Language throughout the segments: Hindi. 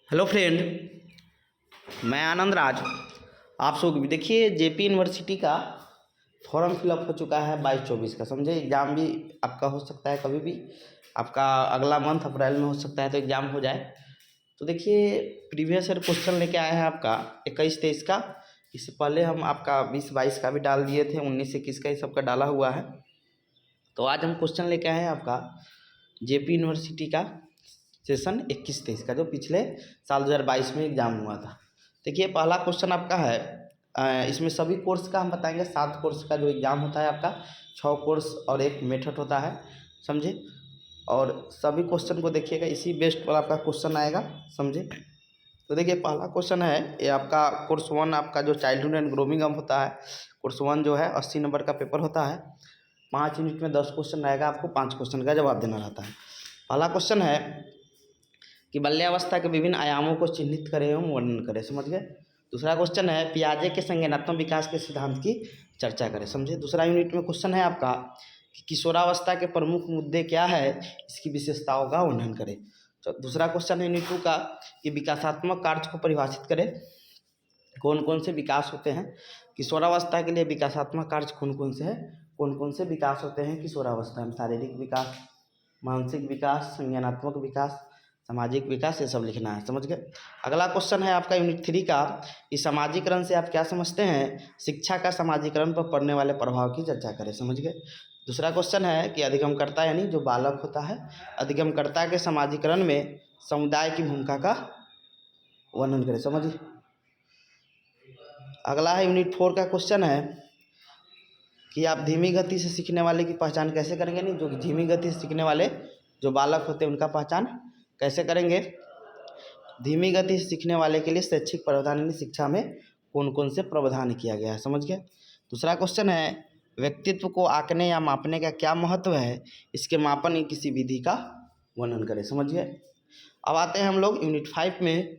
हेलो फ्रेंड, मैं आनंद राज। आप सब देखिए, जेपी यूनिवर्सिटी का फॉर्म फिलअप हो चुका है 22-24 का। समझे, एग्ज़ाम भी आपका हो सकता है कभी भी, आपका अगला मंथ अप्रैल में हो सकता है, तो एग्ज़ाम हो जाए। तो देखिए, प्रीवियस ईयर क्वेश्चन लेके आए हैं आपका 21-23 का। इससे पहले हम आपका 20-22 का भी डाल दिए थे, 19-21 का, ये सब का डाला हुआ है। तो आज हम क्वेश्चन लेके आए हैं आपका जेपी यूनिवर्सिटी का सेशन 21-23 का, जो पिछले साल 2022 में एग्जाम हुआ था। देखिए, पहला क्वेश्चन आपका है, इसमें सभी कोर्स का हम बताएंगे। 7 कोर्स का जो एग्ज़ाम होता है आपका, 6 कोर्स और एक मेथड होता है, समझे। और सभी क्वेश्चन को देखिएगा, इसी बेस्ड पर आपका क्वेश्चन आएगा, समझे। तो देखिए, पहला क्वेश्चन है ये आपका कोर्स 1, आपका जो चाइल्डहुड एंड ग्रोमिंग अप होता है। कोर्स 1 जो है 80 नंबर का पेपर होता है। 5 यूनिट में 10 क्वेश्चन रहेगा, आपको 5 क्वेश्चन का जवाब देना रहता है। पहला क्वेश्चन है कि बाल्यावस्था के विभिन्न आयामों को चिन्हित करें एवं वर्णन करें, समझ गए। दूसरा क्वेश्चन है पियाजे के संज्ञानात्मक विकास के सिद्धांत की चर्चा करें, समझे। दूसरा यूनिट में क्वेश्चन है आपका कि किशोरावस्था के प्रमुख मुद्दे क्या है, इसकी विशेषताओं का वर्णन करें। तो दूसरा क्वेश्चन है यूनिट 2 का कि विकासात्मक कार्य को परिभाषित करें, कौन कौन से विकास होते हैं किशोरावस्था के लिए, विकासात्मक कार्य कौन कौन से हैं, कौन कौन से विकास होते हैं किशोरावस्था में। शारीरिक विकास, मानसिक विकास, संज्ञानात्मक विकास, सामाजिक विकास, ये सब लिखना है, समझ गए। अगला क्वेश्चन है आपका यूनिट 3 का कि सामाजिकरण से आप क्या समझते हैं, शिक्षा का सामाजिकरण पर पड़ने वाले प्रभाव की चर्चा करें, समझ गए। दूसरा क्वेश्चन है कि अधिगमकर्ता यानी जो बालक होता है, अधिगमकर्ता के सामाजिकरण में समुदाय की भूमिका का वर्णन करें, समझिए। अगला है यूनिट 4 का क्वेश्चन है कि आप धीमी गति से सीखने वाले की पहचान कैसे करेंगे। नहीं, जो धीमी गति से सीखने वाले जो बालक होते हैं उनका पहचान कैसे करेंगे। धीमी गति से सीखने वाले के लिए शैक्षिक प्रावधान यानी शिक्षा में कौन कौन से प्रावधान किया गया है, समझ गए। दूसरा क्वेश्चन है व्यक्तित्व को आंकने या मापने का क्या महत्व है, इसके मापन की किसी विधि का वर्णन करें, समझ गए। अब आते हैं हम लोग यूनिट 5 में,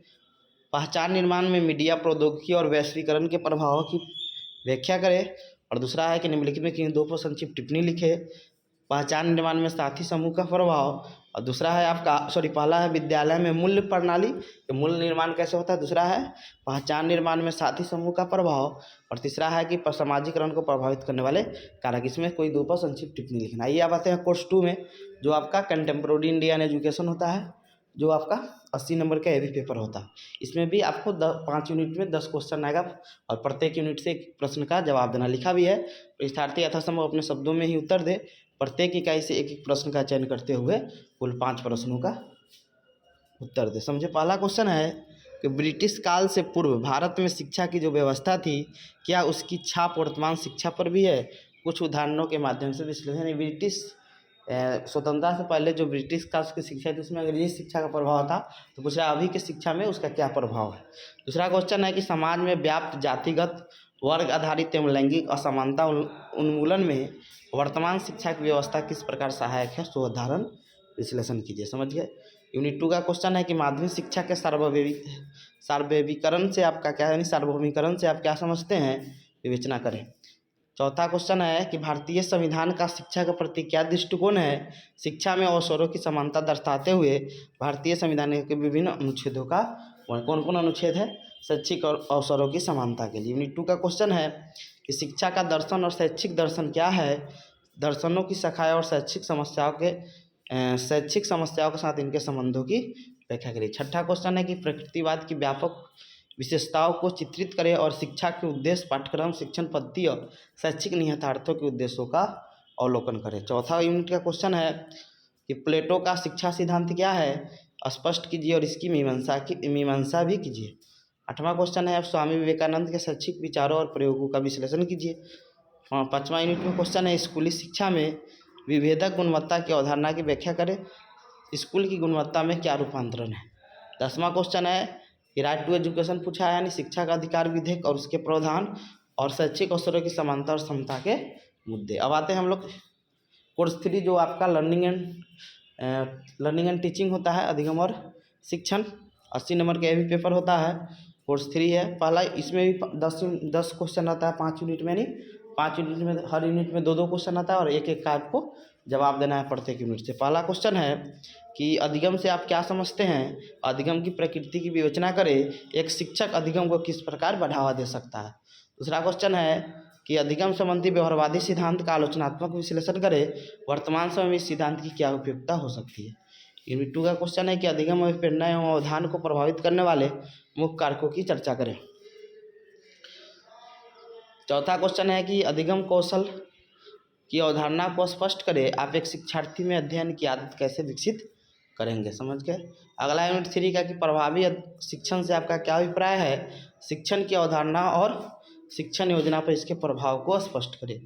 पहचान निर्माण में मीडिया प्रौद्योगिकी और वैश्वीकरण के प्रभाव की व्याख्या करें। और दूसरा है कि निम्नलिखित में किन 2 पर संक्षिप्त टिप्पणी लिखे। पहचान निर्माण में साथी समूह का प्रभाव, और दूसरा है आपका पहला है विद्यालय में मूल्य प्रणाली, मूल्य निर्माण कैसे होता है। दूसरा है पहचान निर्माण में साथी समूह का प्रभाव, और तीसरा है कि सामाजिकरण को प्रभावित करने वाले कारक। इसमें कोई 2 पर संक्षिप्त टिप्पणी लिखना। आइए अब आते हैं कोर्स 2 में, जो आपका कंटेम्प्रोरी इंडियन एजुकेशन होता है, जो आपका 80 नंबर का एवी पेपर होता है। इसमें भी आपको 5 यूनिट में 10 क्वेश्चन आएगा, और प्रत्येक यूनिट से एक प्रश्न का जवाब देना लिखा भी है। परीक्षार्थी यथासंभव अपने शब्दों में ही उत्तर दे। प्रत्येक इकाई से एक एक प्रश्न का चयन करते हुए कुल 5 प्रश्नों का उत्तर दे, समझे। पहला क्वेश्चन है कि ब्रिटिश काल से पूर्व भारत में शिक्षा की जो व्यवस्था थी, क्या उसकी छाप वर्तमान शिक्षा पर भी है। कुछ उदाहरणों के माध्यम से विश्लेषण। ब्रिटिश स्वतंत्रता से पहले जो ब्रिटिश काल की शिक्षा थी उसमें अंग्रेजी शिक्षा का प्रभाव था, तो पूछा अभी की शिक्षा में उसका क्या प्रभाव है। दूसरा क्वेश्चन है कि समाज में व्याप्त जातिगत, वर्ग आधारित एवं लैंगिक असमानता उन्मूलन में वर्तमान शिक्षा की व्यवस्था किस प्रकार सहायक है, सोधारण विश्लेषण कीजिए, समझ गए। यूनिट 2 का क्वेश्चन है कि माध्यमिक शिक्षा के सार्वभौमिकरण से आपका क्या, यानी सार्वभौमिकरण से आप क्या समझते हैं, विवेचना करें। चौथा क्वेश्चन है कि भारतीय संविधान का शिक्षा के प्रति क्या दृष्टिकोण है, शिक्षा में अवसरों की समानता दर्शाते हुए भारतीय संविधान के विभिन्न अनुच्छेदों का कौन कौन अनुच्छेद है शैक्षिक और अवसरों की समानता के लिए। यूनिट 2 का क्वेश्चन है कि शिक्षा का दर्शन और शैक्षिक दर्शन क्या है, दर्शनों की शाखाएं और शैक्षिक समस्याओं के साथ इनके संबंधों की व्याख्या करिए। छठा क्वेश्चन है कि प्रकृतिवाद की व्यापक विशेषताओं को चित्रित करें और शिक्षा के उद्देश्य, पाठ्यक्रम, शिक्षण पद्धति और शैक्षिक निहितार्थों के उद्देश्यों का अवलोकन करें। चौथा यूनिट का क्वेश्चन है कि प्लेटो का शिक्षा सिद्धांत क्या है, स्पष्ट कीजिए और इसकी मीमांसा भी कीजिए। 8वां क्वेश्चन है स्वामी विवेकानंद के शैक्षिक विचारों और प्रयोगों का विश्लेषण कीजिए। 5वां यूनिट में क्वेश्चन है स्कूली शिक्षा में विभेदक गुणवत्ता की अवधारणा की व्याख्या करें, स्कूल की गुणवत्ता में क्या रूपांतरण है। 10वां क्वेश्चन है कि राइट टू एजुकेशन पूछा है, यानी शिक्षा का अधिकार विधेयक और उसके प्रावधान और शैक्षिक अवसरों की समानता और समता के मुद्दे। अब आते हैं हम लोग कोर्स 3, जो आपका लर्निंग एंड टीचिंग होता है, अधिगम और शिक्षण। 80 नंबर का एवी पेपर होता है, कोर्स 3 है। पहला इसमें भी 10 क्वेश्चन आता है 5 यूनिट में, नहीं 5 यूनिट में, हर यूनिट में 2-2 क्वेश्चन आता है और एक एक का आपको जवाब देना है प्रत्येक यूनिट से। पहला क्वेश्चन है कि अधिगम से आप क्या समझते हैं? अधिगम की प्रकृति की विवेचना करें, एक शिक्षक अधिगम को किस प्रकार बढ़ावा दे सकता है। दूसरा क्वेश्चन है कि अधिगम संबंधी व्यवहारवादी सिद्धांत का आलोचनात्मक विश्लेषण करें, वर्तमान समय में इस सिद्धांत की क्या उपयोगिता हो सकती है। यूनिट 2 का क्वेश्चन है कि अधिगम अभिप्रेरणा एवं अवधान को प्रभावित करने वाले मुख्य कारकों की चर्चा करें। चौथा क्वेश्चन है कि अधिगम कौशल की अवधारणा को स्पष्ट करें, आप एक शिक्षार्थी में अध्ययन की आदत कैसे विकसित करेंगे। समझ गए। अगला यूनिट 3 का कि प्रभावी शिक्षण से आपका क्या अभिप्राय है, शिक्षण की अवधारणा और शिक्षण योजना पर इसके प्रभाव को स्पष्ट करें।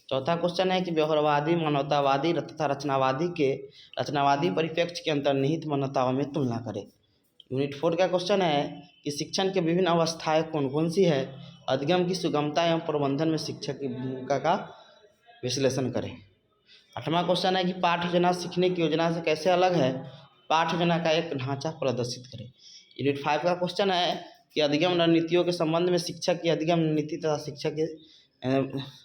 चौथा क्वेश्चन है कि व्यवहारवादी, मानवतावादी तथा रचनावादी परिप्रेक्ष्य के अंतर्निहित मान्यताओं में तुलना करें। यूनिट 4 का क्वेश्चन है कि शिक्षण के विभिन्न अवस्थाएं कौन कौन सी है, अधिगम की सुगमता एवं प्रबंधन में शिक्षक की भूमिका का विश्लेषण करें। 8वां क्वेश्चन है कि पाठ योजना सीखने की योजना से कैसे अलग है, पाठ योजना का एक ढांचा प्रदर्शित करें। यूनिट 5 का क्वेश्चन है कि अधिगम रणनीतियों के संबंध में शिक्षक की अधिगम रणनीति तथा शिक्षक के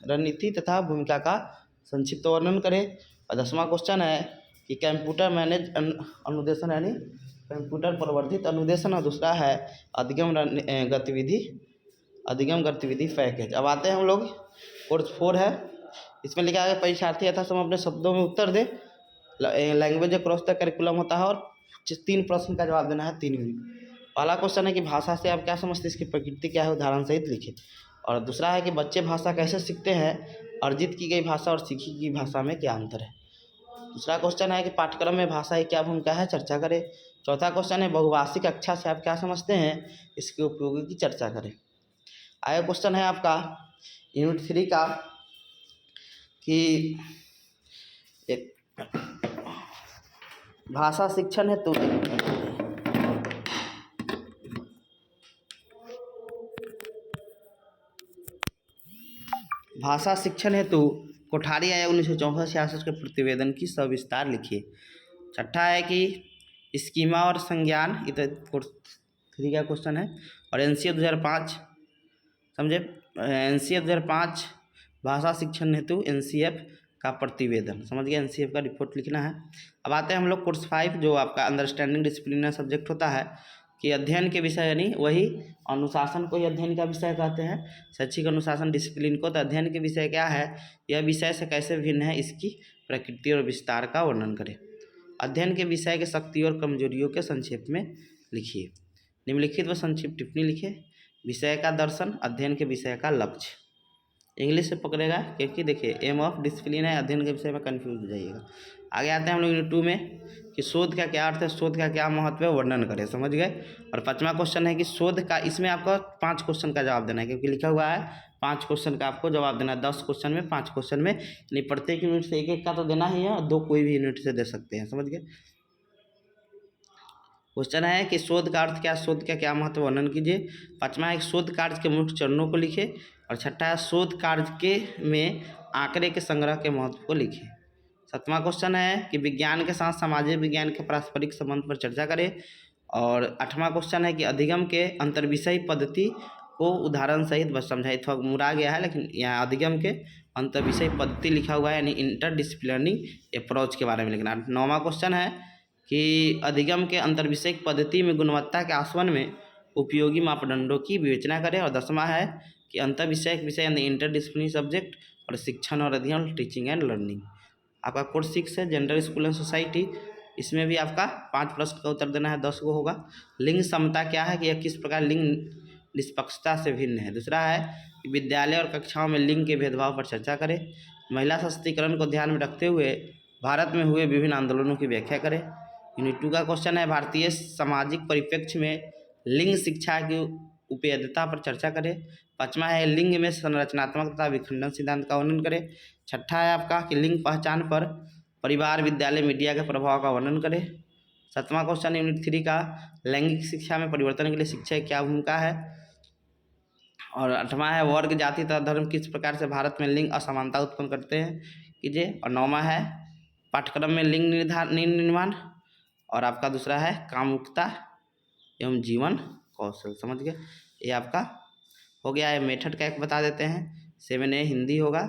रणनीति तथा भूमिका का संक्षिप्त वर्णन करें। और 10वां क्वेश्चन है कि कंप्यूटर मैनेज अनुदेशन यानी कंप्यूटर प्रवर्धित अनुदेशन, और दूसरा है अधिगम गतिविधि पैकेज। अब आते हैं हम लोग कोर्स 4 है, इसमें लिखा है परीक्षार्थी यथासंभव अपने शब्दों में उत्तर दे। लैंग्वेज क्रॉस द करिकुलम होता है और 3 प्रश्न का जवाब देना है 3 मिनट। पहला क्वेश्चन है कि भाषा से आप क्या समझते हैं, इसकी प्रकृति क्या है, उदाहरण सहित लिखें। और दूसरा है कि बच्चे भाषा कैसे सीखते हैं, अर्जित की गई भाषा और सीखी गई भाषा में क्या अंतर है। दूसरा क्वेश्चन है कि पाठ्यक्रम में भाषा की क्या भूमिका है, चर्चा करें। चौथा क्वेश्चन है बहुभाषिक कक्षा से आप क्या समझते हैं, इसके उपयोगों की चर्चा करें। आगे क्वेश्चन है आपका यूनिट 3 का कि एक भाषा शिक्षण है तो भाषा शिक्षण हेतु कोठारी आयोग 1964-66 के प्रतिवेदन की सविस्तार लिखिए। छठा है कि स्कीमा और संज्ञान, ये कोर्स 3 का क्वेश्चन है। और एनसीए 2005 समझे, एनसीए 2005 भाषा शिक्षण हेतु एनसीएफ का प्रतिवेदन, समझ गए, एनसीएफ का रिपोर्ट लिखना है। अब आते हैं हम लोग कोर्स 5 जो आपका अंडरस्टैंडिंग डिसिप्लिनरी सब्जेक्ट होता है कि अध्ययन के विषय यानी वही अनुशासन को ही अध्ययन का विषय कहते हैं, शैक्षिक अनुशासन डिसिप्लिन को। तो अध्ययन के विषय क्या है, यह विषय से कैसे भिन्न है, इसकी प्रकृति और विस्तार का वर्णन करें। अध्ययन के विषय के शक्ति और कमजोरियों के संक्षेप में लिखिए। निम्नलिखित व संक्षिप्त टिप्पणी लिखिए। विषय का दर्शन, अध्ययन के विषय का लक्ष्य। इंग्लिश से पकड़ेगा क्योंकि देखिए एम ऑफ डिसिप्लिन है, अध्ययन के विषय में कन्फ्यूज हो जाइएगा। आगे आते हैं हम लोग यूनिट 2 में कि शोध का क्या अर्थ है, शोध का क्या महत्व है, वर्णन करें। समझ गए। और 5वां क्वेश्चन है कि शोध का, इसमें आपको 5 क्वेश्चन का जवाब देना है क्योंकि लिखा हुआ है 5 क्वेश्चन का आपको जवाब देना है। 10 क्वेश्चन में 5 क्वेश्चन में, यानी प्रत्येक यूनिट से 1-1 का तो देना ही है और 2 कोई भी यूनिट से दे सकते हैं। समझ गए। क्वेश्चन है कि शोध का अर्थ क्या, शोध का क्या महत्व, वर्णन कीजिए। 5वां है शोध कार्य के मुख्य चरणों को लिखे। और 6ठा है शोध कार्य के में आंकड़े के संग्रह के महत्व को लिखे। 7वां क्वेश्चन है कि विज्ञान के साथ सामाजिक विज्ञान के पारस्परिक संबंध पर चर्चा करें। और 8वां क्वेश्चन है कि अधिगम के अंतर्विषय पद्धति को उदाहरण सहित बस समझाइए। थोड़ा मुड़ा गया है लेकिन यहाँ अधिगम के अंतर्विषय पद्धति लिखा हुआ है, यानी इंटरडिसिप्लिनरी अप्रोच के बारे में लिखना। 9वां क्वेश्चन है कि अधिगम के अंतर्विषय पद्धति में गुणवत्ता के आसवन में उपयोगी मापदंडों की विवेचना करें। और 10वां है कि अंतर्विषयक विषय यानी इंटरडिसिप्लिनरी सब्जेक्ट और शिक्षण और अध्ययन, टीचिंग एंड लर्निंग। आपका कोर्स 6 है जेंडर, स्कूल एंड सोसाइटी, इसमें भी आपका 5 प्रश्न का उत्तर देना है, 10 को होगा। लिंग समता क्या है कि यह किस प्रकार लिंग निष्पक्षता से भिन्न है। दूसरा है कि विद्यालय और कक्षाओं में लिंग के भेदभाव पर चर्चा करें। महिला सशक्तिकरण को ध्यान में रखते हुए भारत में हुए विभिन्न आंदोलनों की व्याख्या करें। यूनिट 2 का क्वेश्चन है भारतीय सामाजिक परिप्रेक्ष्य में लिंग शिक्षा की उपयोगिता पर चर्चा करें। 5वां है लिंग में संरचनात्मक तथा विखंडन सिद्धांत का वर्णन करें। 6ठा है आपका कि लिंग पहचान पर परिवार, विद्यालय, मीडिया के प्रभाव का वर्णन करें। 7वां क्वेश्चन यूनिट 3 का लैंगिक शिक्षा में परिवर्तन के लिए शिक्षा की क्या भूमिका है। और 8वां है वर्ग, जाति तथा धर्म किस प्रकार से भारत में लिंग असमानता उत्पन्न करते हैं कीजिए। और 9वां है पाठ्यक्रम में लिंग निर्माण। और आपका दूसरा है कामुकता एवं जीवन कौशल। समझ गए। ये आपका हो गया है। मेथड का एक बता देते हैं। 7A हिंदी होगा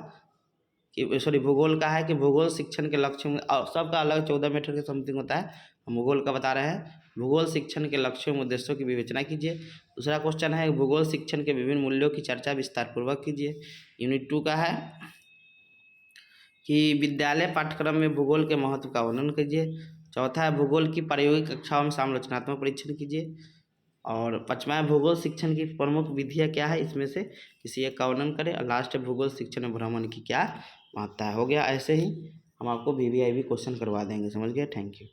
कि सॉरी भूगोल का है कि भूगोल शिक्षण के लक्ष्यों में सबका अलग 14 मीटर के समथिंग होता है, हम भूगोल का बता रहे हैं। भूगोल शिक्षण के लक्ष्यों एवं उद्देश्यों की विवेचना कीजिए। दूसरा क्वेश्चन है भूगोल शिक्षण के विभिन्न मूल्यों की चर्चा विस्तार पूर्वक कीजिए। यूनिट 2 का है कि विद्यालय पाठ्यक्रम में भूगोल के महत्व का वर्णन कीजिए। चौथा है भूगोल की प्रायोगिक कक्षाओं में समालोचनात्मक परीक्षण कीजिए। और पांचवा है भूगोल शिक्षण की प्रमुख विधियाँ क्या है, इसमें से किसी एक का वर्णन करें। और लास्ट है भूगोल शिक्षण में भ्रमण की क्या महत्ता है। हो गया। ऐसे ही हम आपको VVIP क्वेश्चन करवा देंगे। समझ गए। Thank you.